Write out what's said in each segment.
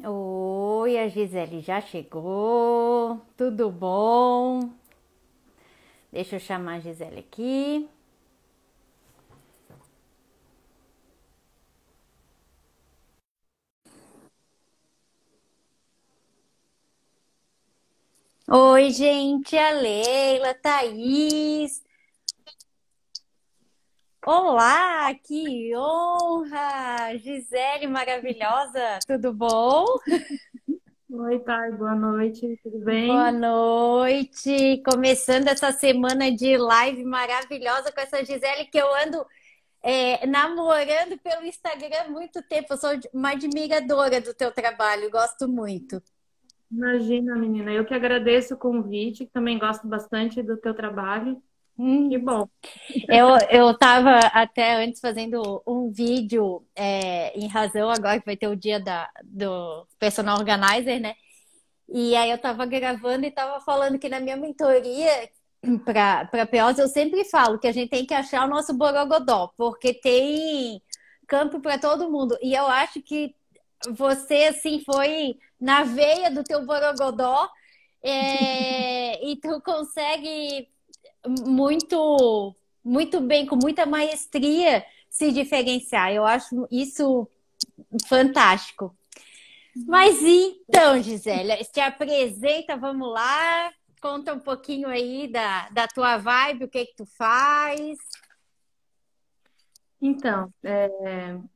Oi, a Gisele já chegou. Tudo bom? Deixa eu chamar a Gisele aqui. Oi, gente, a Leila, Thaís. Olá, que honra! Gisele maravilhosa, tudo bom? Oi, Thay, boa noite, tudo Boa bem? noite. Começando essa semana de live maravilhosa com essa Gisele que eu ando namorando pelo Instagram há muito tempo. Eu sou uma admiradora do teu trabalho, gosto muito. Imagina, menina, eu que agradeço o convite, que também gosto bastante do teu trabalho. Que Hum. bom. Eu estava até antes fazendo um vídeo em razão, agora que vai ter o dia do personal organizer, né? E aí eu estava gravando e estava falando que na minha mentoria para POs eu sempre falo que a gente tem que achar o nosso borogodó, porque tem campo para todo mundo. E eu acho que você assim foi na veia do teu borogodó e tu consegue muito bem, com muita maestria se diferenciar. Eu acho isso fantástico. Mas então, Gisele, te apresenta, vamos lá, conta um pouquinho aí da tua vibe, o que que tu faz. Então,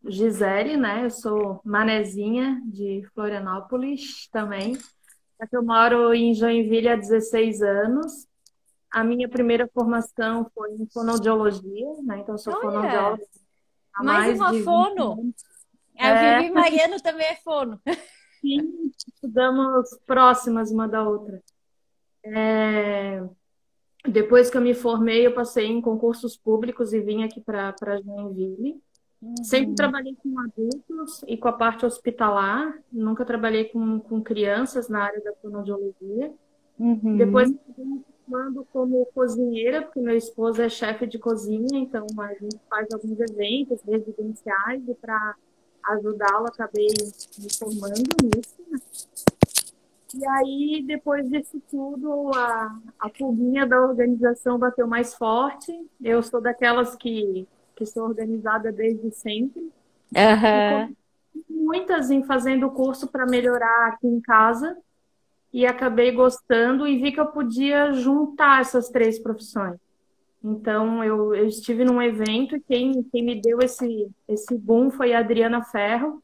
Gisele, né? Eu sou manezinha de Florianópolis também. Só que eu moro em Joinville há 16 anos. A minha primeira formação foi em fonoaudiologia, né? Então, eu sou Olha, fonoaudióloga há mais mais uma de 20 fono. anos. A É, Vivi Mariano também é fono. sim, estudamos próximas uma da outra. Depois que eu me formei, eu passei em concursos públicos e vim aqui para Joinville. Sempre Uhum, trabalhei com adultos e com a parte hospitalar, nunca trabalhei com crianças na área da fonoaudiologia. Depois, uhum, ando como cozinheira, porque meu esposo é chefe de cozinha, então a gente faz alguns eventos residenciais e para ajudá-lo, acabei me formando nisso. E aí, depois disso tudo, a pulguinha da organização bateu mais forte. Eu sou daquelas que sou organizada desde sempre. E como aham, muitas em fazendo o curso para melhorar aqui em casa, e acabei gostando e vi que eu podia juntar essas três profissões. Então, eu estive num evento e quem me deu esse boom foi a Adriana Ferro,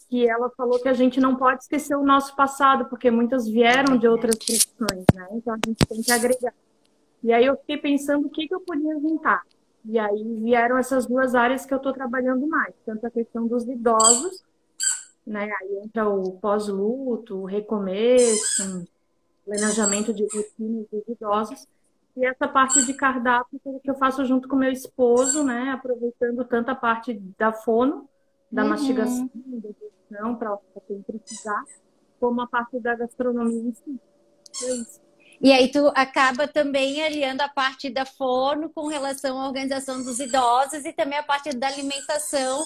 que ela falou que a gente não pode esquecer o nosso passado, porque muitas é vieram de outras verdade. profissões, né? Então a gente tem que agregar. E aí eu fiquei pensando o que que eu podia juntar. E aí vieram essas duas áreas que eu estou trabalhando mais, tanto a questão dos idosos, né? Aí entra o pós-luto, o recomeço, planejamento de rotinas dos idosos, e essa parte de cardápio que eu faço junto com meu esposo, né? Aproveitando tanto a parte da fono, da mastigação, Uhum. da digestão, para quem precisar, como a parte da gastronomia em si. É isso. E aí tu acaba também aliando a parte da fono com relação à organização dos idosos e também a parte da alimentação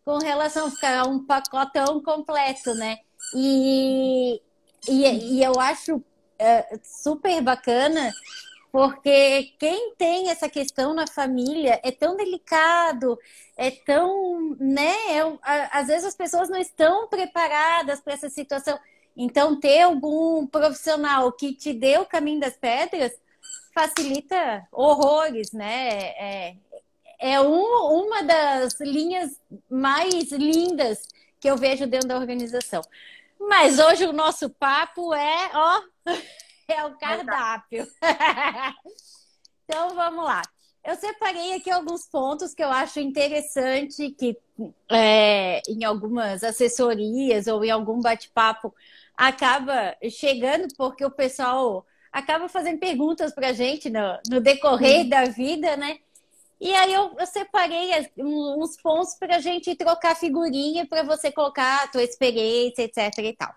com relação a ficar um pacotão completo, né? E, e eu acho super bacana porque quem tem essa questão na família é tão delicado, é tão, né? Às vezes as pessoas não estão preparadas para essa situação. Então, ter algum profissional que te dê o caminho das pedras facilita horrores, né? Uma das linhas mais lindas que eu vejo dentro da organização. Mas hoje o nosso papo é o cardápio. Então vamos lá. Eu separei aqui alguns pontos que eu acho interessante que em algumas assessorias ou em algum bate-papo acaba chegando porque o pessoal acaba fazendo perguntas para a gente no decorrer Sim, da vida, né? E aí eu separei uns pontos para a gente trocar figurinha para você colocar a tua experiência, etc e tal.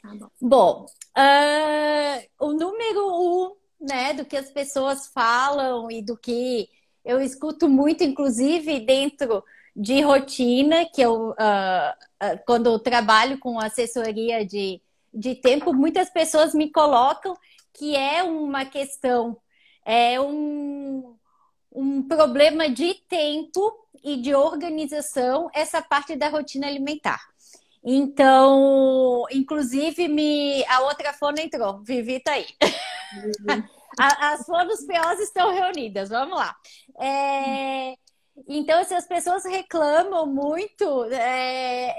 tá bom. Bom, o número um, né, do que as pessoas falam e do que eu escuto muito, inclusive dentro. de rotina, que eu, quando eu trabalho com assessoria de tempo, muitas pessoas me colocam que é uma questão, é um problema de tempo e de organização, essa parte da rotina alimentar. Então, inclusive, a outra fono entrou. Vivi tá aí. As fonos POs estão reunidas, vamos lá. Então, assim, as pessoas reclamam muito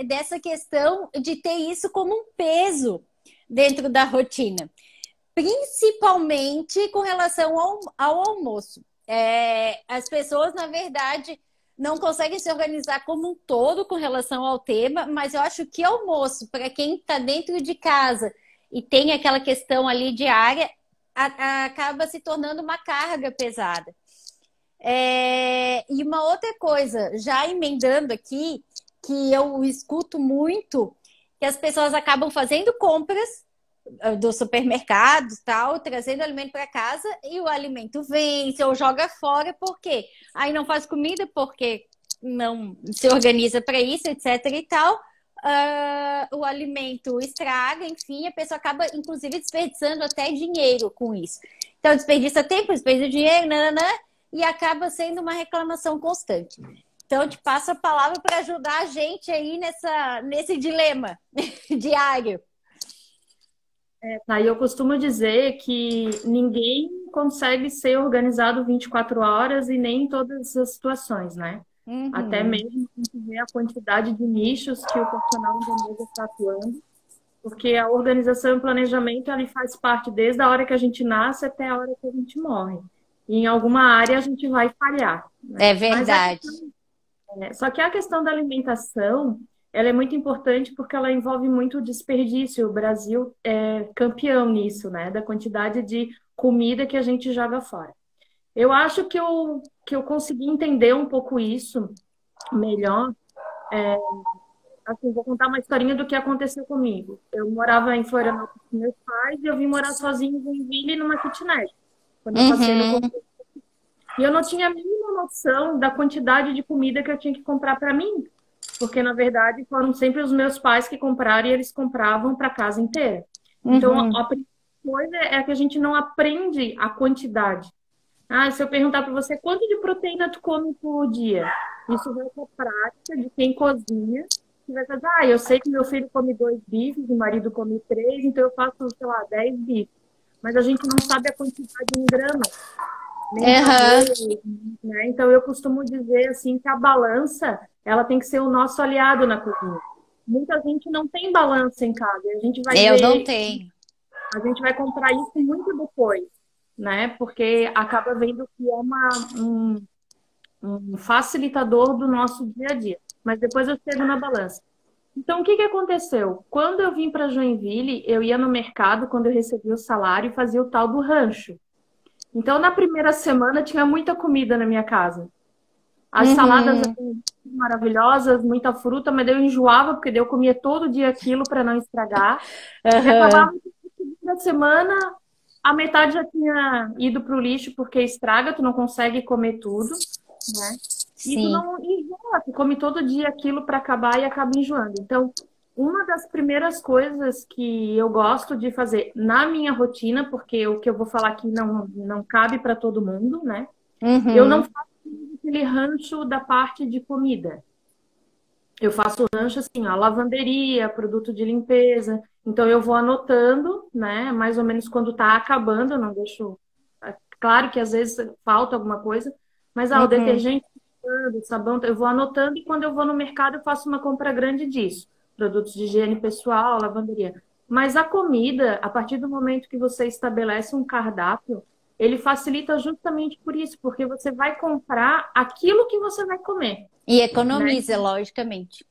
dessa questão de ter isso como um peso dentro da rotina, principalmente com relação ao almoço. As pessoas, na verdade, não conseguem se organizar como um todo com relação ao tema, mas eu acho que almoço, para quem está dentro de casa e tem aquela questão ali diária, acaba se tornando uma carga pesada. E uma outra coisa, já emendando aqui, que eu escuto muito, que as pessoas acabam fazendo compras do supermercado, tal, trazendo alimento para casa e o alimento vence ou joga fora, por quê? Aí não faz comida porque não se organiza para isso, etc e tal. O alimento estraga, enfim, a pessoa acaba, inclusive, desperdiçando até dinheiro com isso. Então, desperdiça tempo, desperdiça dinheiro, nananã, e acaba sendo uma reclamação constante. Então, eu te passo a palavra para ajudar a gente aí nesse dilema diário. Aí eu costumo dizer que ninguém consegue ser organizado 24 horas e nem em todas as situações, né? Uhum. Até mesmo a gente vê a quantidade de nichos que o profissional da mesa está atuando, porque a organização e o planejamento ele faz parte desde a hora que a gente nasce até a hora que a gente morre. E em alguma área a gente vai falhar, né? É verdade. Só que a questão da alimentação, ela é muito importante porque ela envolve muito desperdício. O Brasil é campeão nisso, né? Da quantidade de comida que a gente joga fora. Eu acho que eu consegui entender um pouco isso melhor. Assim, vou contar uma historinha do que aconteceu comigo. Eu morava em Florianópolis com meus pais e eu vim morar sozinha em Joinville numa kitnet. Quando eu passei no concurso. E eu não tinha a mínima noção da quantidade de comida que eu tinha que comprar para mim. Porque, na verdade, foram sempre os meus pais que compraram e eles compravam para a casa inteira. Então, a primeira coisa é que a gente não aprende a quantidade. Se eu perguntar para você quanto de proteína tu come por dia, isso vai ser a prática de quem cozinha. Que vai fazer, eu sei que meu filho come 2 bifes, o marido come 3, então eu faço, sei lá, 10 bifes. Mas a gente não sabe a quantidade em gramas. Né? Então, eu costumo dizer assim que a balança ela tem que ser o nosso aliado na cozinha. Muita gente não tem balança em casa. A gente vai não tenho. A gente vai comprar isso muito depois, né? Porque acaba vendo que é um facilitador do nosso dia a dia. Mas depois eu chego na balança. Então, o que aconteceu? Quando eu vim para Joinville, eu ia no mercado, quando eu recebia o salário, e fazia o tal do rancho. Então, na primeira semana, tinha muita comida na minha casa. As saladas eram maravilhosas, muita fruta, mas eu enjoava, porque eu comia todo dia aquilo para não estragar. E acabava na semana, a metade já tinha ido para o lixo, porque estraga, tu não consegue comer tudo, né? E tu não enjoa, tu come todo dia aquilo para acabar e acaba enjoando. Então, uma das primeiras coisas que eu gosto de fazer na minha rotina, porque o que eu vou falar aqui não cabe para todo mundo, né? Eu não faço aquele rancho da parte de comida. Eu faço rancho assim, lavanderia, produto de limpeza. Então eu vou anotando, né? Mais ou menos quando tá acabando, eu não deixo. Claro que às vezes falta alguma coisa, mas o detergente, o sabão, eu vou anotando e quando eu vou no mercado eu faço uma compra grande disso. Produtos de higiene pessoal, lavanderia. Mas a comida, a partir do momento que você estabelece um cardápio, ele facilita justamente por isso, porque você vai comprar aquilo que você vai comer. E economiza, né? Logicamente.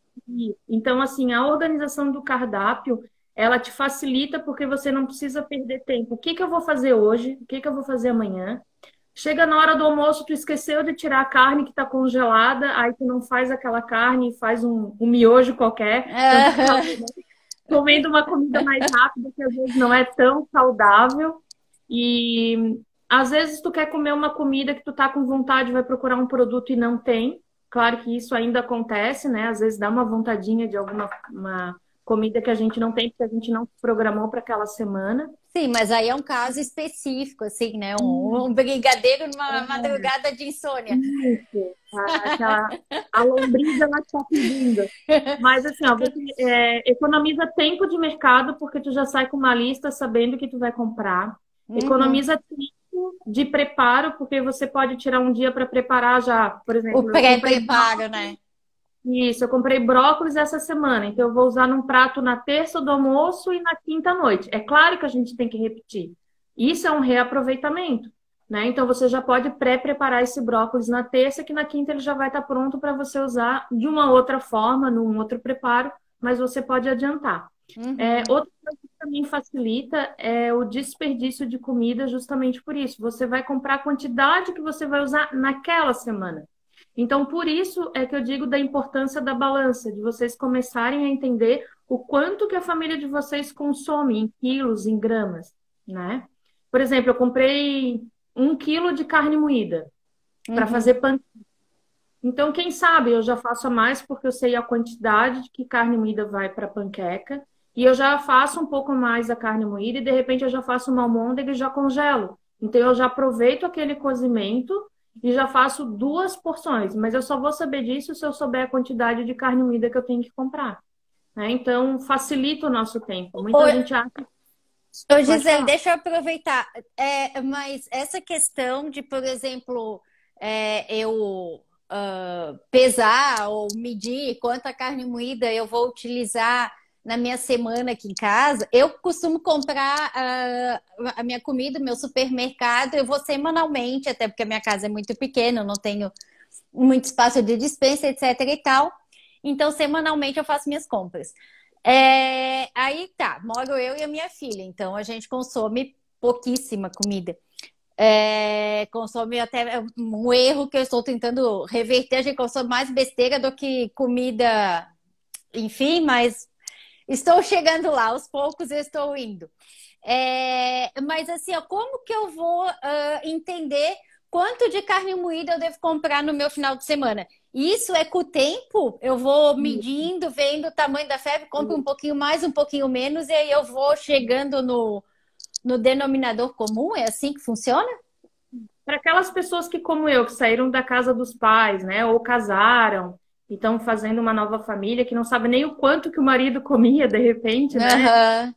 Então, assim, a organização do cardápio, ela te facilita porque você não precisa perder tempo. O que eu vou fazer hoje? O que eu vou fazer amanhã? Chega na hora do almoço, tu esqueceu de tirar a carne que está congelada, aí tu não faz aquela carne e faz um miojo qualquer. Comendo uma comida mais rápida, que às vezes não é tão saudável. E às vezes tu quer comer uma comida que tu tá com vontade, vai procurar um produto e não tem. Claro que isso ainda acontece, né? Às vezes dá uma vontadinha de alguma uma comida que a gente não tem, porque a gente não se programou para aquela semana. Sim, mas aí é um caso específico, assim, né? Um brigadeiro numa É, madrugada de insônia. isso. A lombriz, ela está pedindo. Mas assim, ó, você economiza tempo de mercado, porque tu já sai com uma lista sabendo o que tu vai comprar. Uhum. Economiza tempo de preparo, porque você pode tirar um dia para preparar já. Por O exemplo, pré-preparo, né? eu comprei brócolis essa semana, então eu vou usar num prato na terça do almoço e na quinta à noite. É claro que a gente tem que repetir. Isso é um reaproveitamento, né? Então você já pode pré-preparar esse brócolis na terça, que na quinta ele já vai estar pronto para você usar de uma outra forma, num outro preparo, mas você pode adiantar. Uhum. Outra coisa que também facilita é o desperdício de comida, justamente por isso. Você vai comprar a quantidade que você vai usar naquela semana. Então, por isso é que eu digo da importância da balança, de vocês começarem a entender o quanto que a família de vocês consome em quilos, em gramas, né? Por exemplo, eu comprei 1 quilo de carne moída para fazer Uhum. pan. Então, quem sabe eu já faço a mais porque eu sei a quantidade de que carne moída vai para panqueca e eu já faço um pouco mais da carne moída e de repente eu já faço uma almôndega e já congelo. Então, eu já aproveito aquele cozimento e já faço 2 porções, mas eu só vou saber disso se eu souber a quantidade de carne moída que eu tenho que comprar, né? Então, facilita o nosso tempo. Muita Ô, gente acha. ô, Pode Gisele, falar. deixa eu aproveitar. Mas essa questão de, por exemplo, eu pesar ou medir quanta carne moída eu vou utilizar na minha semana aqui em casa, eu costumo comprar a minha comida no meu supermercado, eu vou semanalmente, até porque a minha casa é muito pequena, eu não tenho muito espaço de despensa, etc e tal. Então, semanalmente eu faço minhas compras. Aí tá, moro eu e a minha filha, então a gente consome pouquíssima comida. Consome até um erro que eu estou tentando reverter, a gente consome mais besteira do que comida, enfim, mas estou chegando lá, aos poucos eu estou indo. Mas assim, ó, como que eu vou entender quanto de carne moída eu devo comprar no meu final de semana? Isso é com o tempo? Eu vou medindo, vendo o tamanho da febre, compro um pouquinho mais, um pouquinho menos, e aí eu vou chegando no denominador comum? É assim que funciona? Para aquelas pessoas que, como eu, que saíram da casa dos pais, né, ou casaram e estão fazendo uma nova família, que não sabe nem o quanto que o marido comia, de repente, né, Aham.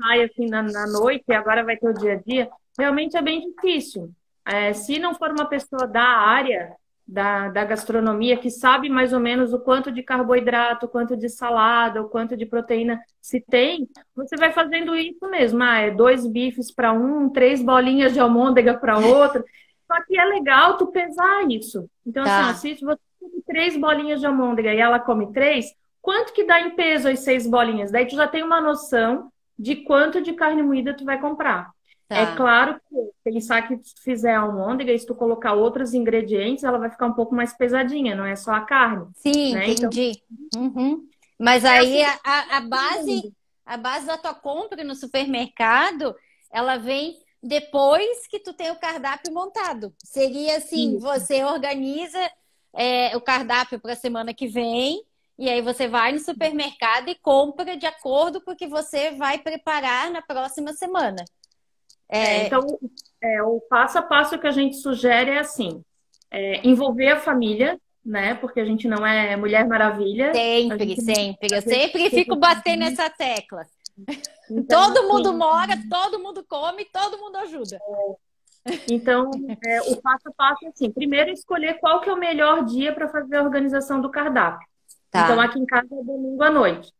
sai assim na noite e agora vai ter o dia a dia, realmente é bem difícil. Se não for uma pessoa da área da gastronomia, que sabe mais ou menos o quanto de carboidrato, o quanto de salada, o quanto de proteína se tem, você vai fazendo isso mesmo. É 2 bifes para um, 3 bolinhas de almôndega para outro. Só que é legal tu pesar isso. Então, assim, ó, Tá, se você come 3 bolinhas de almôndega e ela come 3, quanto que dá em peso as 6 bolinhas? Daí tu já tem uma noção de quanto de carne moída tu vai comprar. É tá. claro que pensar que se fizer almôndega e se tu colocar outros ingredientes, ela vai ficar um pouco mais pesadinha, não é só a carne, Sim, né? Então, entendi. Uhum. Mas é aí assim que a base da tua compra no supermercado, ela vem depois que tu tem o cardápio montado. Seria assim, isso. você organiza o cardápio para a semana que vem, e aí você vai no supermercado e compra de acordo com o que você vai preparar na próxima semana. É, Então, o passo a passo que a gente sugere é assim, envolver a família, né? Porque a gente não é Mulher Maravilha, a sempre, gente não sempre. Eu vai fazer sempre fico tudo batendo sozinho. nessa tecla. Então, Todo mundo assim, mora, todo mundo come, todo mundo ajuda. o passo a passo é assim, primeiro escolher qual que é o melhor dia para fazer a organização do cardápio. Então, Tá. aqui em casa é domingo à noite.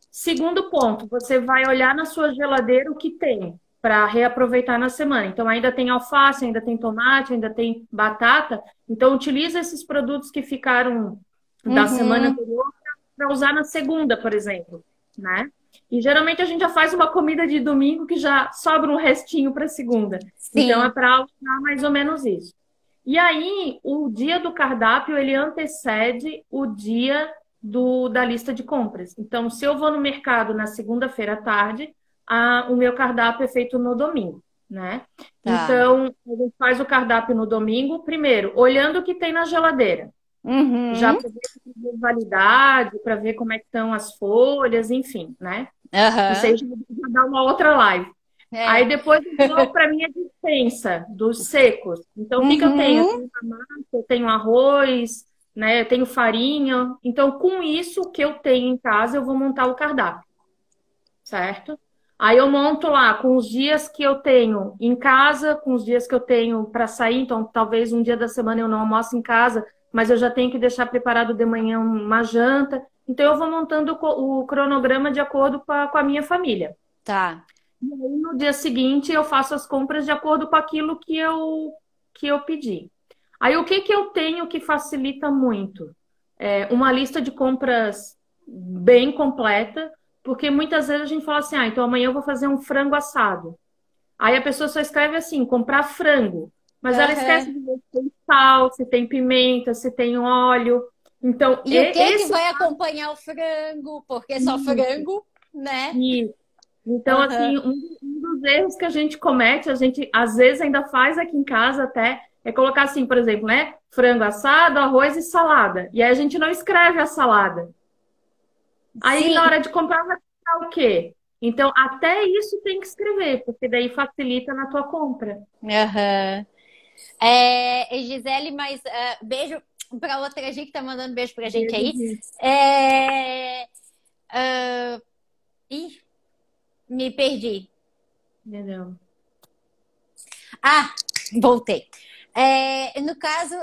Segundo ponto, você vai olhar na sua geladeira o que tem para reaproveitar na semana. Então, ainda tem alface, ainda tem tomate, ainda tem batata. Então, utiliza esses produtos que ficaram da semana Uhum. anterior para usar na segunda, por exemplo, né? E geralmente a gente já faz uma comida de domingo que já sobra um restinho para segunda. Então, é Sim. para usar mais ou menos isso. E aí, o dia do cardápio, ele antecede o dia da lista de compras. Então, se eu vou no mercado na segunda-feira à tarde, o meu cardápio é feito no domingo, né? Tá. Então, a gente faz o cardápio no domingo, primeiro, olhando o que tem na geladeira. Uhum. Já para ver validade, para ver como é que estão as folhas, enfim, né? Isso Aham. aí já dá uma outra live. Aí É. depois eu vou para minha dispensa dos secos. Então, o que que eu tenho? Eu Uhum. tenho massa, eu tenho arroz, né? Eu tenho farinha. Então, com isso que eu tenho em casa, eu vou montar o cardápio, certo? Aí eu monto lá com os dias que eu tenho em casa, com os dias que eu tenho para sair. Então, talvez um dia da semana eu não almoço em casa, mas eu já tenho que deixar preparado de manhã uma janta. Então, eu vou montando o cronograma de acordo com a minha família. Tá. E aí, no dia seguinte, eu faço as compras de acordo com aquilo que eu pedi. Aí, o que que eu tenho que facilita muito? Uma lista de compras bem completa, porque muitas vezes a gente fala assim, então amanhã eu vou fazer um frango assado. Aí a pessoa só escreve assim, comprar frango. Mas ela esquece Aham. de ver se tem sal, se tem pimenta, se tem óleo. Então, E o que que esse vai acompanhar o frango? Porque só frango, né? Então, Aham. assim, um dos erros que a gente comete, a gente às vezes ainda faz aqui em casa até, é colocar assim, por exemplo, né? Frango assado, arroz e salada. E aí a gente não escreve a salada. Aí na Sim. hora de comprar vai comprar o quê? Então, até isso tem que escrever, porque daí facilita na tua compra. Aham. Gisele, mas beijo para outra gente que tá mandando beijo pra gente Beijo, aí. Gi. É, ah, ih, me perdi. Entendeu? Ah, voltei. No caso,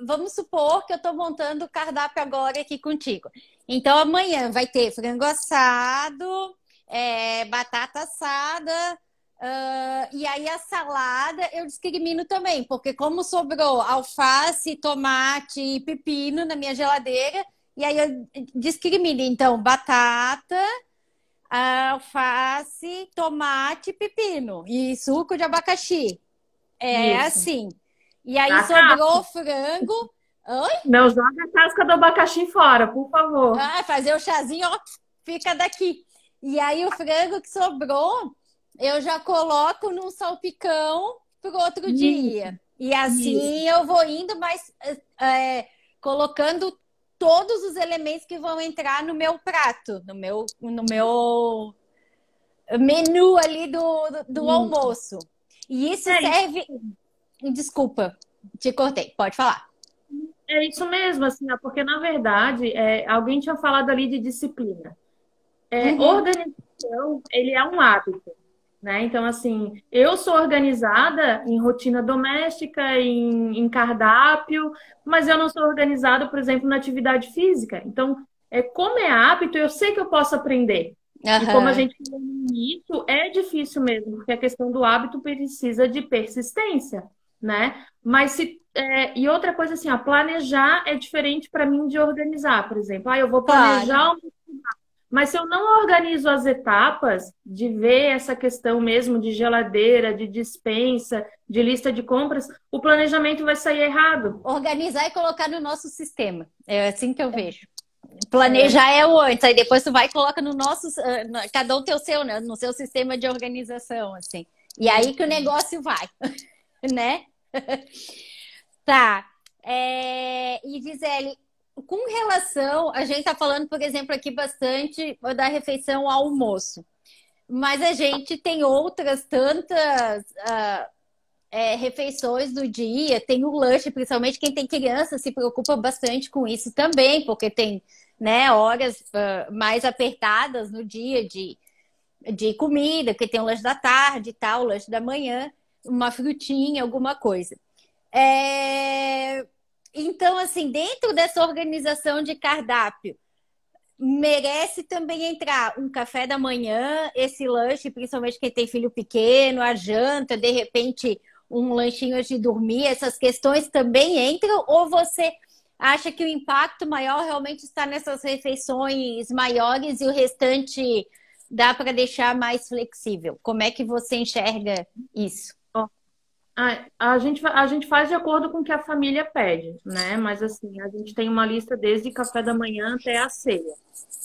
vamos supor que eu estou montando o cardápio agora aqui contigo. Então, amanhã vai ter frango assado, batata assada, e aí a salada eu discrimino também, porque como sobrou alface, tomate e pepino na minha geladeira, e aí eu discrimino, então, batata, alface, tomate, pepino e suco de abacaxi. É Isso. assim. E aí A sobrou casca. frango. Oi? Não joga a casca do abacaxi fora, por favor. Fazer o chazinho, ó, fica daqui. E aí o frango que sobrou, eu já coloco num salpicão pro outro Isso, dia. E isso. assim eu vou indo, mas colocando todos os elementos que vão entrar no meu prato, no meu menu ali do Isso. almoço. E isso É isso. serve. Desculpa, te cortei, pode falar. É isso mesmo, assim, ó, porque na verdade, alguém tinha falado ali de disciplina. Uhum. Organização, ele é um hábito, né? Então, assim, eu sou organizada em rotina doméstica, em cardápio, mas eu não sou organizada, por exemplo, na atividade física. Então, como é hábito, eu sei que eu posso aprender. E como a Aham. gente falou no início, é difícil mesmo, porque a questão do hábito precisa de persistência, né? E outra coisa assim, ó, planejar é diferente para mim de organizar, por exemplo. Eu vou Claro. planejar, mas se eu não organizo as etapas de ver essa questão mesmo de geladeira, de despensa, de lista de compras, o planejamento vai sair errado. Organizar e colocar no nosso sistema. É assim que eu vejo. É, Planejar é o antes, aí depois tu vai e coloca no nosso, cada um tem o seu, né? No seu sistema de organização, assim. E aí que o negócio vai, né? Tá. E Gisele, com relação, a gente tá falando, por exemplo, aqui bastante da refeição ao almoço, mas a gente tem outras tantas refeições do dia, tem o lanche, principalmente quem tem criança se preocupa bastante com isso também, porque tem, né, horas mais apertadas no dia de comida, que tem o lanche da tarde e tal, o lanche da manhã, uma frutinha, alguma coisa. É, Então, assim, dentro dessa organização de cardápio, merece também entrar um café da manhã, esse lanche, principalmente quem tem filho pequeno, a janta, de repente um lanchinho antes de dormir, essas questões também entram? Ou você acha que o impacto maior realmente está nessas refeições maiores e o restante dá para deixar mais flexível? Como é que você enxerga isso? ó, a gente faz de acordo com o que a família pede, né? Mas assim, a gente tem uma lista desde café da manhã até a ceia.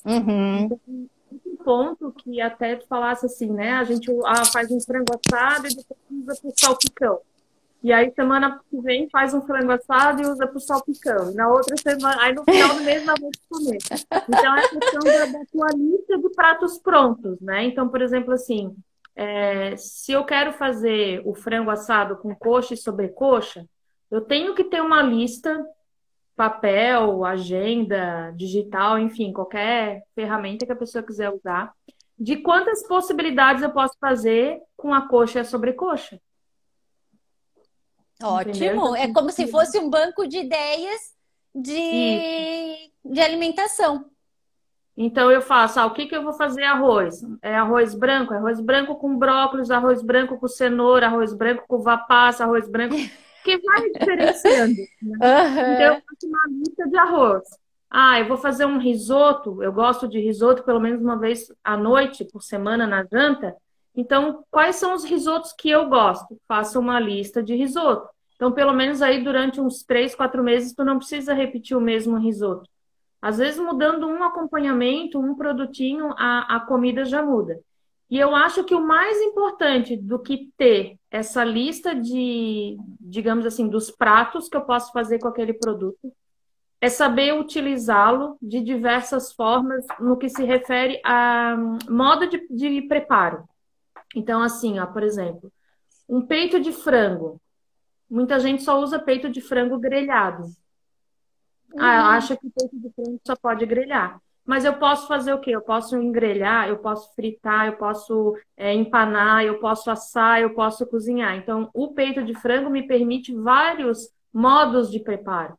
Uhum. Então, um ponto que até tu falasse assim, né? A gente faz um frango assado e depois usa pro salpicão. E aí, semana que vem, faz um frango assado e usa para o salpicão. E na outra semana, aí no final do mês, dá muito comer. Então, é a questão da tua lista de pratos prontos, né? Então, por exemplo, assim, se eu quero fazer o frango assado com coxa e sobrecoxa, eu tenho que ter uma lista, papel, agenda, digital, enfim, qualquer ferramenta que a pessoa quiser usar, de quantas possibilidades eu posso fazer com a coxa e a sobrecoxa. Entendeu? Ótimo. Então, É como se fosse um banco de ideias e, de alimentação. então eu faço, o que que eu vou fazer arroz? É arroz branco com brócolis, arroz branco com cenoura, arroz branco com vapaça, arroz branco, que vai diferenciando, né? Então eu Aham. faço uma lista de arroz. Ah, eu vou fazer um risoto, eu gosto de risoto pelo menos uma vez à noite por semana na janta. Então, quais são os risotos que eu gosto? Faço uma lista de risoto. Então, pelo menos aí durante uns 3, 4 meses, tu não precisa repetir o mesmo risoto. Às vezes, mudando um acompanhamento, um produtinho, a comida já muda. E eu acho que o mais importante do que ter essa lista de, digamos assim, dos pratos que eu posso fazer com aquele produto, é saber utilizá-lo de diversas formas no que se refere a modo de preparo. Então, assim, ó, por exemplo, um peito de frango. Muita gente só usa peito de frango grelhado. Ah, Uhum. acha que peito de frango só pode grelhar. Mas eu posso fazer o quê? Eu posso engrelhar, eu posso fritar, eu posso empanar, eu posso assar, eu posso cozinhar. Então, o peito de frango me permite vários modos de preparo,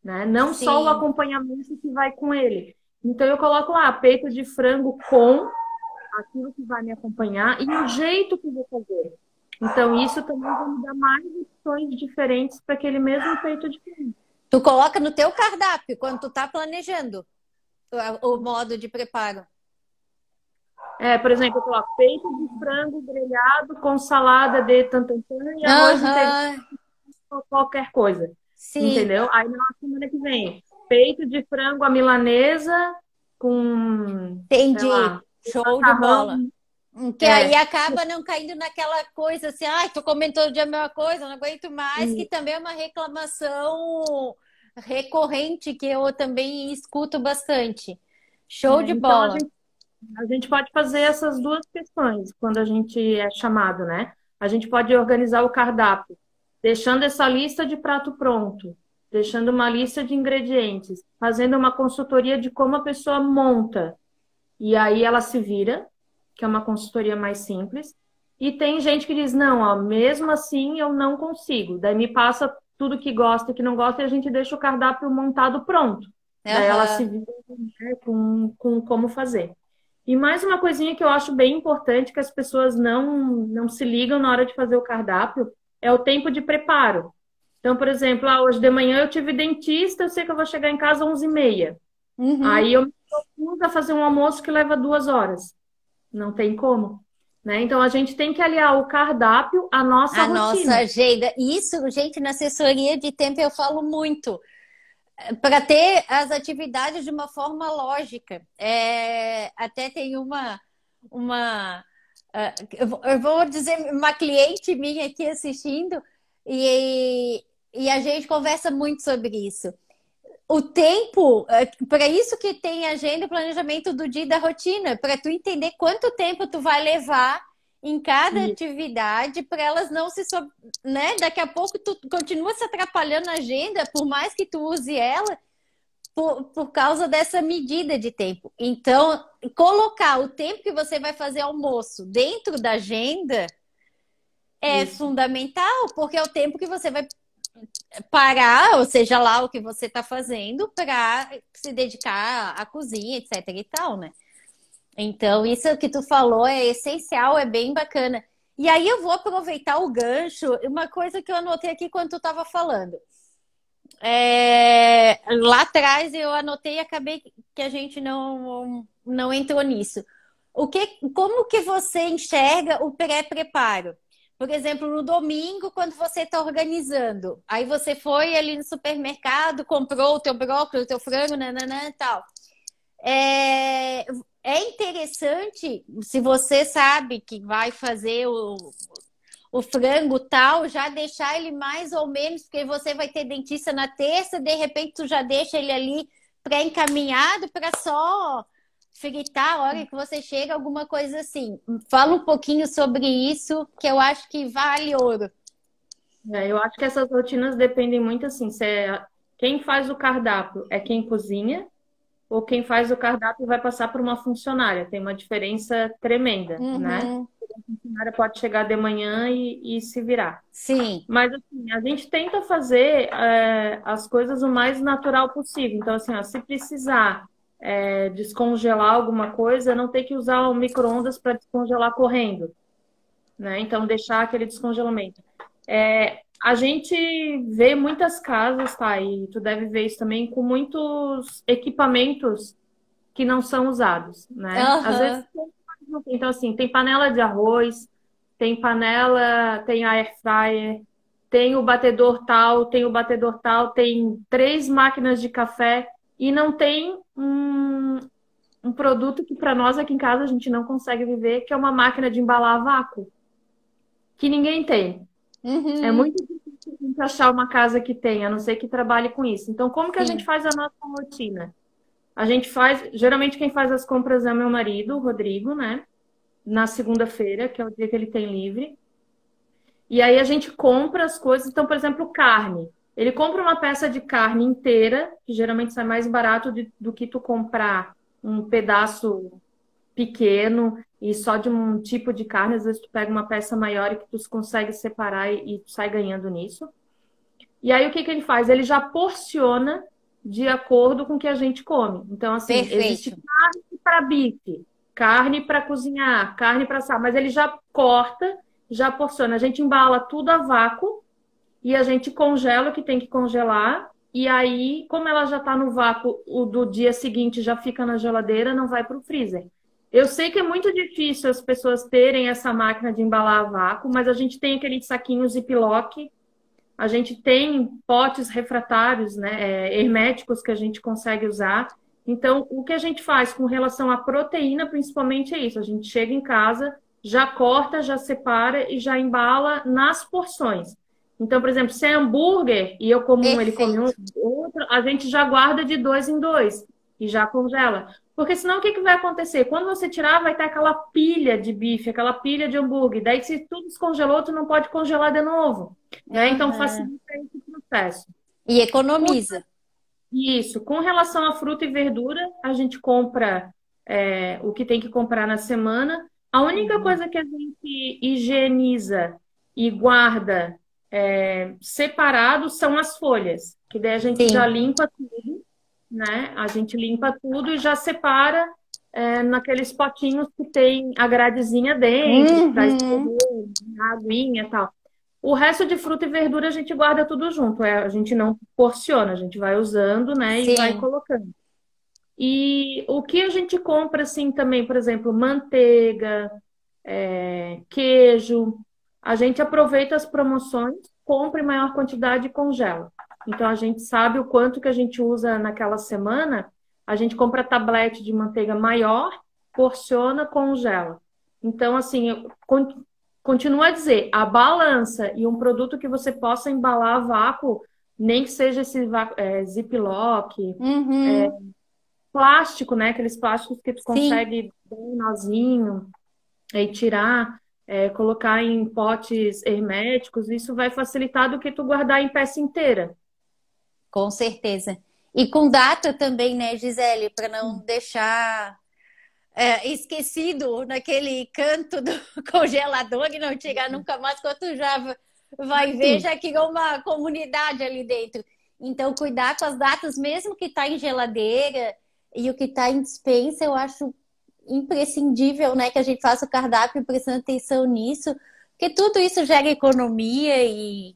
né? Não só o Sim. acompanhamento que vai com ele. Então, eu coloco lá peito de frango com aquilo que vai me acompanhar e o jeito que eu vou fazer. Então, isso também vai me dar mais opções diferentes para aquele mesmo peito de frango. Tu coloca no teu cardápio quando tu tá planejando o modo de preparo. Por exemplo, eu coloco peito de frango grelhado com salada de tantantã e arroz integral Aham. ou qualquer coisa. Sim, Entendeu? Aí na semana que vem, peito de frango à milanesa com, sei entendi. lá, Show de macarrão. bola. Que aí É, acaba não caindo naquela coisa assim, ai, tô comendo todo dia a mesma coisa, não aguento mais, que e, também é uma reclamação recorrente que eu também escuto bastante. Show de então bola. a gente pode fazer essas duas questões quando a gente é chamado, né? A gente pode organizar o cardápio, deixando essa lista de prato pronto, deixando uma lista de ingredientes, fazendo uma consultoria de como a pessoa monta. E aí ela se vira, que é uma consultoria mais simples. E tem gente que diz, não, ó, mesmo assim eu não consigo. Daí me passa tudo que gosta e que não gosta e a gente deixa o cardápio montado pronto. Daí ela se Aham. vira, né, com como fazer. E mais uma coisinha que eu acho bem importante, que as pessoas não se ligam na hora de fazer o cardápio, é o tempo de preparo. Então, por exemplo, hoje de manhã eu tive dentista, eu sei que eu vou chegar em casa às 11h30. Uhum. Aí eu me propus a fazer um almoço que leva 2 horas. Não tem como, né? Então a gente tem que aliar o cardápio à nossa A nossa rotina. agenda. Isso, gente, na assessoria de tempo eu falo muito. Para ter as atividades de uma forma lógica. Até tem uma eu vou dizer, uma cliente minha aqui assistindo, e a gente conversa muito sobre isso. O tempo, para isso que tem agenda e planejamento do dia e da rotina, para tu entender quanto tempo tu vai levar em cada E atividade, para elas não se, né? Daqui a pouco tu continua se atrapalhando na agenda, por mais que tu use ela, por causa dessa medida de tempo. Então, colocar o tempo que você vai fazer almoço dentro da agenda é isso, fundamental, porque é o tempo que você vai parar, ou seja lá o que você está fazendo, para se dedicar à cozinha, etc. e tal, né? Então, isso que tu falou é essencial, é bem bacana. E aí eu vou aproveitar o gancho, uma coisa que eu anotei aqui quando tu estava falando. Lá atrás eu anotei e acabei que a gente não entrou nisso. Como que você enxerga o pré-preparo? Por exemplo, no domingo, quando você está organizando, aí você foi ali no supermercado, comprou o teu brócolis, o teu frango, nananã, e tal. É interessante, se você sabe que vai fazer o frango tal, já deixar ele mais ou menos, porque você vai ter dentista na terça, de repente tu já deixa ele ali pré-encaminhado para só fritar a hora que você chega, alguma coisa assim. Fala um pouquinho sobre isso, que eu acho que vale ouro. Eu acho que essas rotinas dependem muito assim, se é quem faz o cardápio é quem cozinha, ou quem faz o cardápio vai passar por uma funcionária. Tem uma diferença tremenda, né? Uhum, A funcionária pode chegar de manhã e se virar. sim. Mas assim, a gente tenta fazer as coisas o mais natural possível. Então, assim, ó, se precisar descongelar alguma coisa, não tem que usar o micro-ondas para descongelar correndo, né? Então, deixar aquele descongelamento. A gente vê muitas casas, tá? E tu deve ver isso também, com muitos equipamentos que não são usados, né? Às vezes, Aham, então assim, tem panela de arroz, tem panela, tem air fryer, tem o batedor tal, tem o batedor tal, tem 3 máquinas de café e não tem um produto que para nós aqui em casa a gente não consegue viver, que é uma máquina de embalar a vácuo, que ninguém tem. É uhum, muito difícil a gente achar uma casa que tenha, a não ser que trabalhe com isso. Então, como que a gente sim. faz a nossa rotina? A gente faz, geralmente quem faz as compras é meu marido, o Rodrigo, né? Na segunda-feira, que é o dia que ele tem livre. E aí a gente compra as coisas. Então, por exemplo, carne. Ele compra uma peça de carne inteira, que geralmente sai mais barato do que tu comprar um pedaço pequeno e só de um tipo de carne. Às vezes tu pega uma peça maior e que tu consegue separar e tu sai ganhando nisso. E aí o que que ele faz? Ele já porciona de acordo com o que a gente come. Então, assim, existe Perfeito. carne para bife, carne para cozinhar, carne para assar, mas ele já corta, já porciona. A gente embala tudo a vácuo e a gente congela o que tem que congelar. E aí, como ela já está no vácuo, o do dia seguinte já fica na geladeira, não vai para o freezer. Eu sei que é muito difícil as pessoas terem essa máquina de embalar a vácuo, mas a gente tem aqueles saquinhos Ziploc, a gente tem potes refratários, né, herméticos que a gente consegue usar. Então, o que a gente faz com relação à proteína, principalmente, é isso. A gente chega em casa, já corta, já separa e já embala nas porções. Então, por exemplo, se é hambúrguer e eu como um, ele come um, Perfeito. outro, a gente já guarda de 2 em 2 e já congela. Porque senão o que que vai acontecer? Quando você tirar, vai ter aquela pilha de bife, aquela pilha de hambúrguer. Daí, se tudo descongelou, tu não pode congelar de novo, né? Então, Aham. facilita esse processo. E Com economiza. isso, com relação a fruta e verdura, a gente compra o que tem que comprar na semana. A única Uhum. coisa que a gente higieniza e guarda separado são as folhas, que daí a gente já Sim. limpa tudo, né? A gente limpa tudo e já separa naqueles potinhos que tem a gradezinha dentro, para Uhum. escorrer, a aguinha e tal. O resto de fruta e verdura a gente guarda tudo junto. A gente não porciona, a gente vai usando, né, e vai Sim. colocando. E o que a gente compra, assim, também, por exemplo, manteiga, queijo, a gente aproveita as promoções, compra em maior quantidade e congela. Então, a gente sabe o quanto que a gente usa naquela semana, a gente compra tablete de manteiga maior, porciona, congela. Então, assim, continuo a dizer, a balança e um produto que você possa embalar a vácuo, nem que seja esse Ziploc, Uhum. plástico, né? Aqueles plásticos que tu Sim, consegue dar um nozinho e tirar, colocar em potes herméticos, isso vai facilitar do que tu guardar em peça inteira. com certeza. E com data também, né, Gisele, para não deixar esquecido naquele canto do congelador e não tirar nunca mais, quando tu já vai ver, Sim. já criou uma comunidade ali dentro. Então, cuidar com as datas, mesmo que está em geladeira e o que está em despensa, eu acho imprescindível, né, que a gente faça o cardápio prestando atenção nisso, porque tudo isso gera economia e,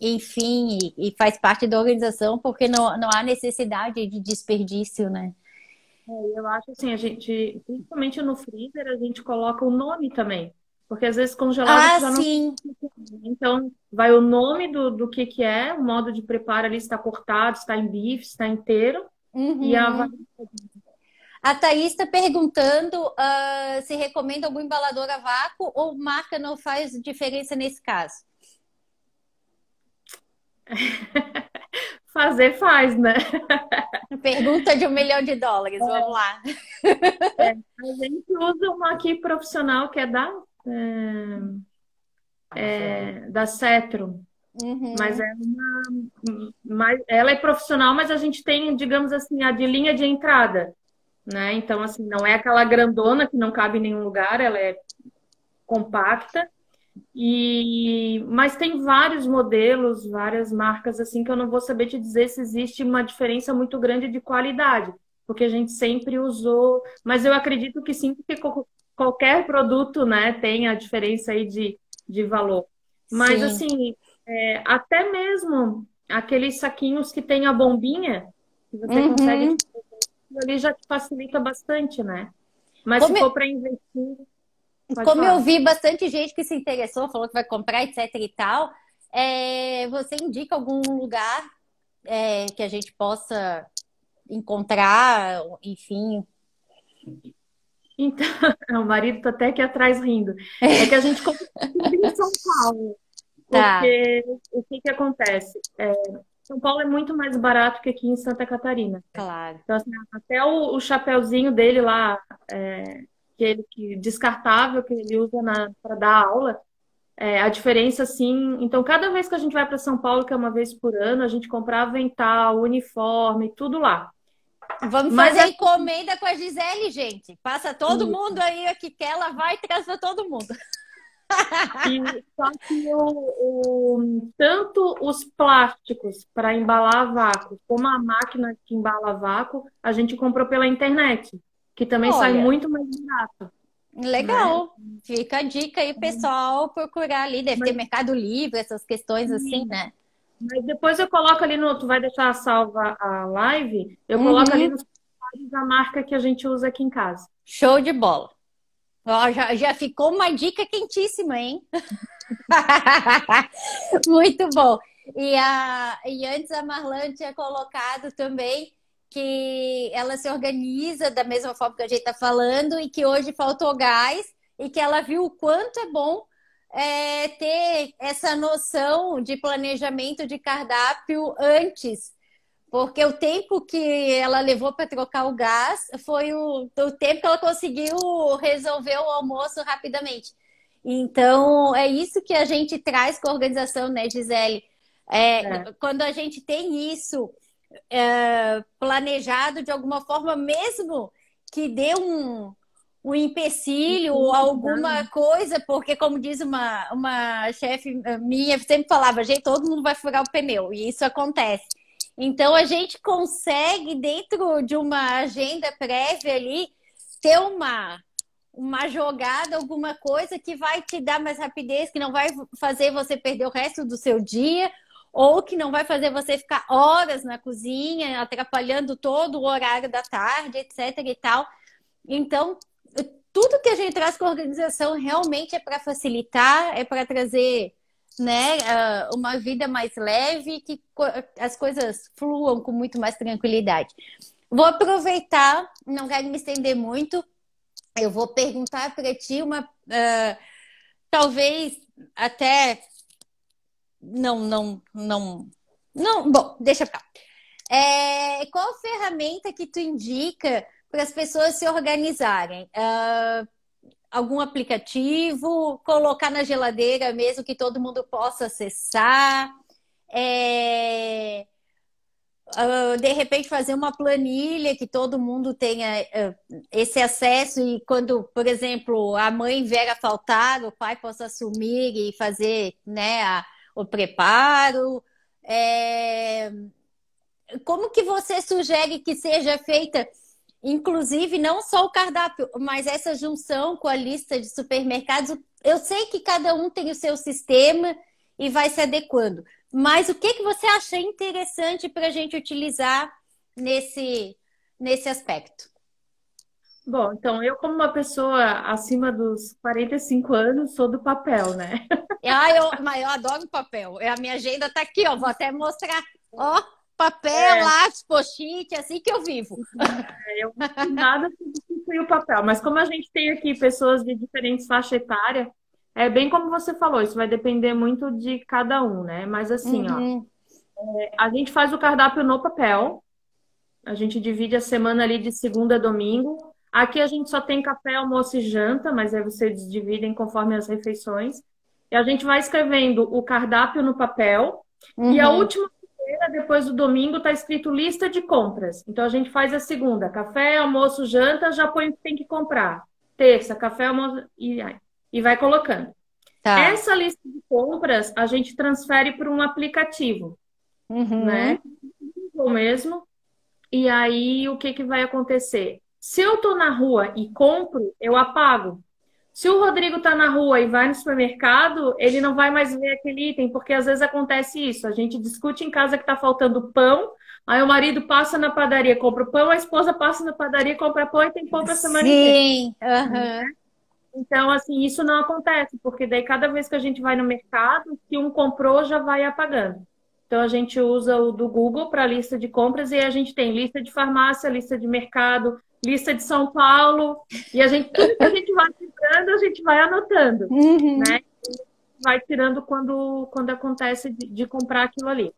enfim, e faz parte da organização, porque não há necessidade de desperdício, né? Eu acho assim, a gente, principalmente no freezer, a gente coloca o nome também. Porque às vezes congelado tu Ah, já não. sim. Então, vai o nome do que é, o modo de preparo ali, se está cortado, se está em bife, se está inteiro, e a Uhum. A Thaís está perguntando se recomenda algum embalador a vácuo ou marca não faz diferença nesse caso. Fazer faz, né? Pergunta de $1 milhão, vamos lá. A gente usa uma aqui profissional que é da Cetro. Mas ela é profissional, mas a gente tem, digamos assim, a de linha de entrada, né? Então, assim, não é aquela grandona que não cabe em nenhum lugar, ela é compacta. Mas tem vários modelos, várias marcas, assim, que eu não vou saber te dizer se existe uma diferença muito grande de qualidade, porque a gente sempre usou. Mas eu acredito que sim, porque qualquer produto, né, tem a diferença aí de valor. Mas, Sim. assim, até mesmo aqueles saquinhos que tem a bombinha, que você consegue, ali já te facilita bastante, né? Mas se for para investir. Como eu vi bastante gente que se interessou, falou que vai comprar, etc e tal, você indica algum lugar que a gente possa encontrar, enfim? Então, o marido tá até aqui atrás rindo. É que a gente compra em São Paulo. Porque o que acontece? São Paulo é muito mais barato que aqui em Santa Catarina. Claro. Então, assim, até o chapéuzinho dele lá, descartável, que ele usa para dar aula, a diferença, assim. Então, cada vez que a gente vai para São Paulo, que é uma vez por ano, a gente compra avental, uniforme, tudo lá. Vamos fazer encomenda com a Gisele, gente. Passa todo mundo aí que quer, ela vai e traz para todo mundo. Só que tanto os plásticos para embalar a vácuo, como a máquina que embala a vácuo, a gente comprou pela internet, que também sai muito mais barato. Legal. Né? Fica a dica aí, pessoal, procurar ali. Deve ter Mercado Livre, essas questões assim, né? Mas depois eu coloco ali tu vai deixar salva a live, eu coloco ali nos comentários a marca que a gente usa aqui em casa. Show de bola. Ó, já ficou uma dica quentíssima, hein? Muito bom. E antes a Marlane tinha colocado também que ela se organiza da mesma forma que a gente está falando e que hoje faltou gás e que ela viu o quanto é bom ter essa noção de planejamento de cardápio antes. Porque o tempo que ela levou para trocar o gás foi o tempo que ela conseguiu resolver o almoço rapidamente. Então, é isso que a gente traz com a organização, né, Gisele? Quando a gente tem isso planejado de alguma forma, mesmo que dê um empecilho ou alguma coisa, porque, como diz uma chefe minha, sempre falava, gente, todo mundo vai furar o pneu, e isso acontece. Então, a gente consegue, dentro de uma agenda prévia ali, ter uma jogada, alguma coisa que vai te dar mais rapidez, que não vai fazer você perder o resto do seu dia, ou que não vai fazer você ficar horas na cozinha, atrapalhando todo o horário da tarde, etc. e tal. Então, tudo que a gente traz com a organização realmente é para facilitar, é para trazer, né, uma vida mais leve, que as coisas fluam com muito mais tranquilidade. Vou aproveitar, não quero me estender muito, eu vou perguntar para ti talvez até não, bom, deixa pra lá. Qual ferramenta que tu indica para as pessoas se organizarem? Algum aplicativo, colocar na geladeira mesmo que todo mundo possa acessar, de repente fazer uma planilha que todo mundo tenha esse acesso e quando, por exemplo, a mãe vier a faltar, o pai possa assumir e fazer, né, o preparo. Como que você sugere que seja feita? Inclusive, não só o cardápio, mas essa junção com a lista de supermercados. Eu sei que cada um tem o seu sistema e vai se adequando. Mas o que você acha interessante para a gente utilizar nesse aspecto? Bom, então, eu como uma pessoa acima dos 45 anos, sou do papel, né? Mas eu adoro papel. A minha agenda está aqui, ó. Vou até mostrar. Ó. Papel, lápis, post-it, assim que eu vivo. Eu nada substitui o papel. Mas como a gente tem aqui pessoas de diferentes faixas etárias, é bem como você falou, isso vai depender muito de cada um, né? Mas assim, ó, a gente faz o cardápio no papel, a gente divide a semana ali de segunda a domingo. Aqui a gente só tem café, almoço e janta, mas aí vocês dividem conforme as refeições. E a gente vai escrevendo o cardápio no papel. E a última feira, depois do domingo, tá escrito lista de compras. Então a gente faz a segunda, café, almoço, janta, já põe o que tem que comprar. Terça, café, almoço e vai colocando. Tá. Essa lista de compras a gente transfere para um aplicativo, né? Ou mesmo. E aí o que que vai acontecer? Se eu tô na rua e compro, eu apago. Se o Rodrigo tá na rua e vai no supermercado, ele não vai mais ver aquele item, porque às vezes acontece isso. A gente discute em casa que tá faltando pão, aí o marido passa na padaria, compra o pão, a esposa passa na padaria, compra pão e tem pão pra semana inteira. Sim. Então, assim, isso não acontece, porque daí cada vez que a gente vai no mercado, se um comprou, já vai apagando. Então, a gente usa o do Google para lista de compras e a gente tem lista de farmácia, lista de mercado, lista de São Paulo. E tudo que a gente vai tirando, a gente vai anotando, né? Vai tirando quando acontece de comprar aquilo ali.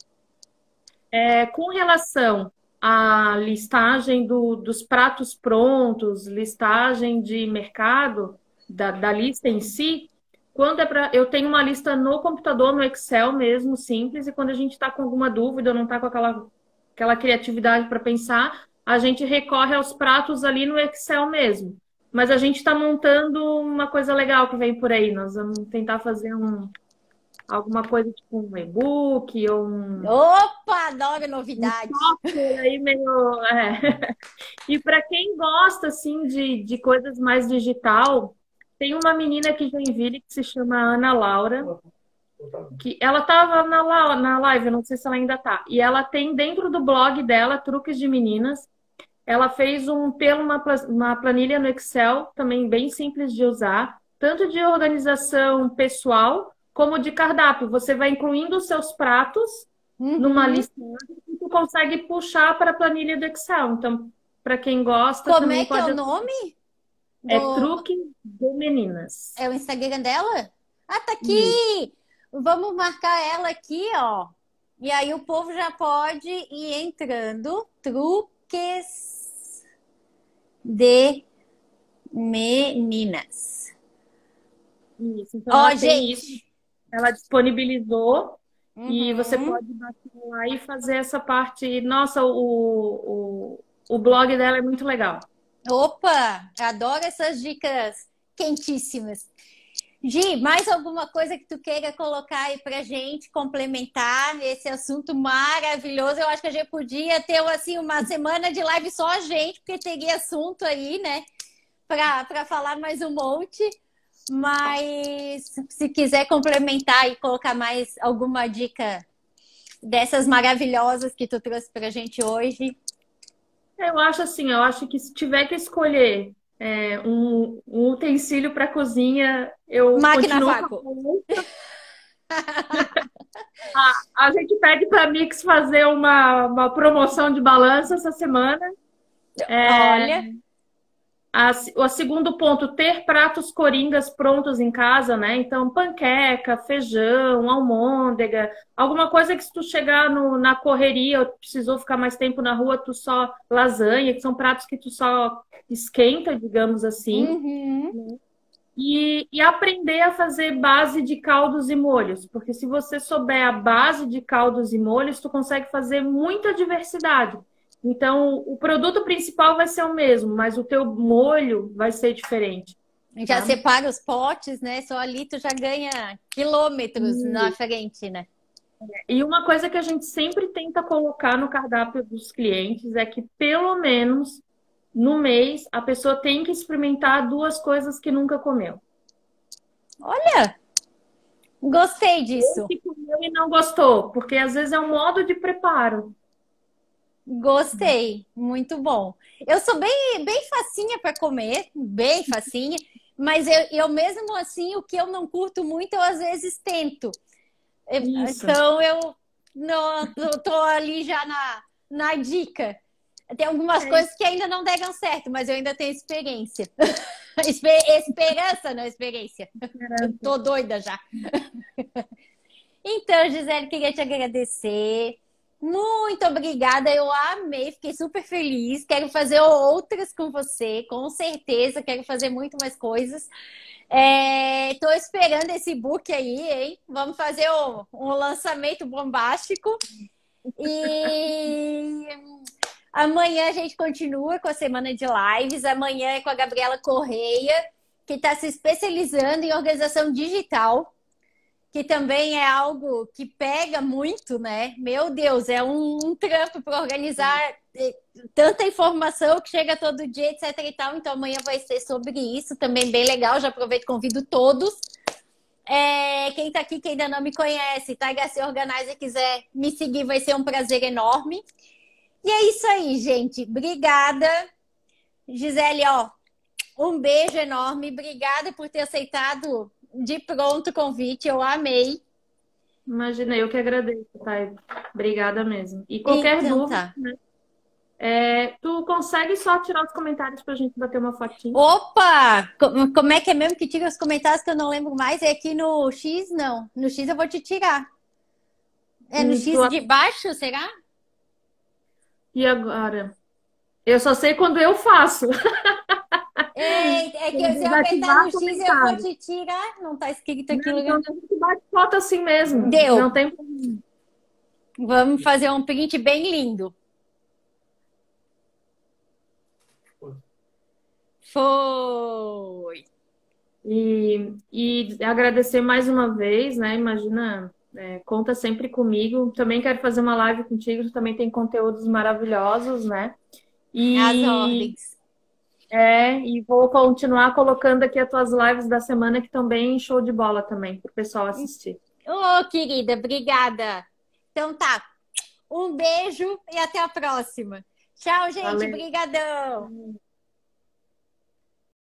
Com relação à listagem dos pratos prontos, listagem de mercado, da lista em si, quando eu tenho uma lista no computador, no Excel mesmo, simples, e quando a gente está com alguma dúvida, ou não está com aquela criatividade para pensar, a gente recorre aos pratos ali no Excel mesmo. Mas a gente está montando uma coisa legal que vem por aí. Nós vamos tentar fazer alguma coisa tipo um e-book ou Opa, adoro novidade. software aí meio... E para quem gosta assim de coisas mais digital, tem uma menina aqui de Joinville que se chama Ana Laura, que ela estava na live, não sei se ela ainda está. E ela tem dentro do blog dela, Truques de Meninas, ela fez uma planilha no Excel, também bem simples de usar, tanto de organização pessoal, como de cardápio. Você vai incluindo os seus pratos numa lista e tu consegue puxar para a planilha do Excel. Então, para quem gosta, como também é que pode... é o nome? É Truque de Meninas. É o Instagram dela? Ah, tá aqui! Vamos marcar ela aqui, ó. E aí o povo já pode ir entrando. Truques de Meninas. Isso, então gente, ela disponibilizou e você pode bater lá e fazer essa parte. Nossa, o blog dela é muito legal. Opa, adoro essas dicas quentíssimas. Gi, mais alguma coisa que tu queira colocar aí pra gente, complementar esse assunto maravilhoso? Eu acho que a gente podia ter assim, uma semana de live só a gente, porque teria assunto aí, né? Para falar mais um monte. Mas se quiser complementar e colocar mais alguma dica dessas maravilhosas que tu trouxe pra gente hoje. Eu acho que se tiver que escolher um utensílio para cozinha, eu Máquina continuo a gente pede para a Mix fazer uma promoção de balança essa semana. Olha. O segundo ponto, ter pratos coringas prontos em casa, né? Então, panqueca, feijão, almôndega, alguma coisa que se tu chegar na correria, ou precisou ficar mais tempo na rua, lasanha, que são pratos que tu só esquenta, digamos assim. E aprender a fazer base de caldos e molhos, porque se você souber a base de caldos e molhos, tu consegue fazer muita diversidade. Então, o produto principal vai ser o mesmo, mas o teu molho vai ser diferente. Já separa os potes, né? Só ali tu já ganha quilômetros na frente, né? E uma coisa que a gente sempre tenta colocar no cardápio dos clientes é que, pelo menos, no mês, a pessoa tem que experimentar 2 coisas que nunca comeu. Olha! Gostei disso. Que comeu e não gostou, porque às vezes é um modo de preparo. Gostei, muito bom. Eu sou bem facinha para comer, bem facinha, mas eu mesmo assim, o que eu não curto muito, eu às vezes tento. Isso. Então eu tô ali já na dica. Tem algumas coisas que ainda não deram certo, mas eu ainda tenho experiência. Esperança, não experiência. Eu tô doida já. Então, Gisele, queria te agradecer. Muito obrigada, eu amei, fiquei super feliz. Quero fazer outras com você, com certeza. Quero fazer muito mais coisas. Tô esperando esse book aí, hein? Vamos fazer um lançamento bombástico. E amanhã a gente continua com a semana de lives. Amanhã é com a Gabriela Correia, que está se especializando em organização digital, que também é algo que pega muito, né? Meu Deus, é um trampo para organizar tanta informação que chega todo dia, etc e tal. Então amanhã vai ser sobre isso, também bem legal. Já aproveito e convido todos. Quem tá aqui que ainda não me conhece, tá? HC Organizer, quiser me seguir, vai ser um prazer enorme. E é isso aí, gente. Obrigada. Gisele, ó, um beijo enorme. Obrigada por ter aceitado de pronto o convite. Eu amei. Imagina, eu que agradeço, Thay. Obrigada mesmo. E qualquer Então, dúvida, tá. né? Tu consegue só tirar os comentários pra gente bater uma fotinha? Opa! Como é que é mesmo que tira os comentários que eu não lembro mais? É aqui no X, não. No X eu vou te tirar. É no X de baixo, será? E agora? Eu só sei quando eu faço. É que se eu apertar no X eu vou te tirar. Não tá escrito aqui. Não, então a gente bate foto assim mesmo. Deu. Não tem problema. Vamos fazer um print bem lindo. Foi. E agradecer mais uma vez, né? Imagina, conta sempre comigo. Também quero fazer uma live contigo, também tem conteúdos maravilhosos, né? As ordens. E vou continuar colocando aqui as tuas lives da semana que estão bem show de bola também, para o pessoal assistir. Querida, obrigada. Então tá. Um beijo e até a próxima. Tchau, gente. Obrigadão.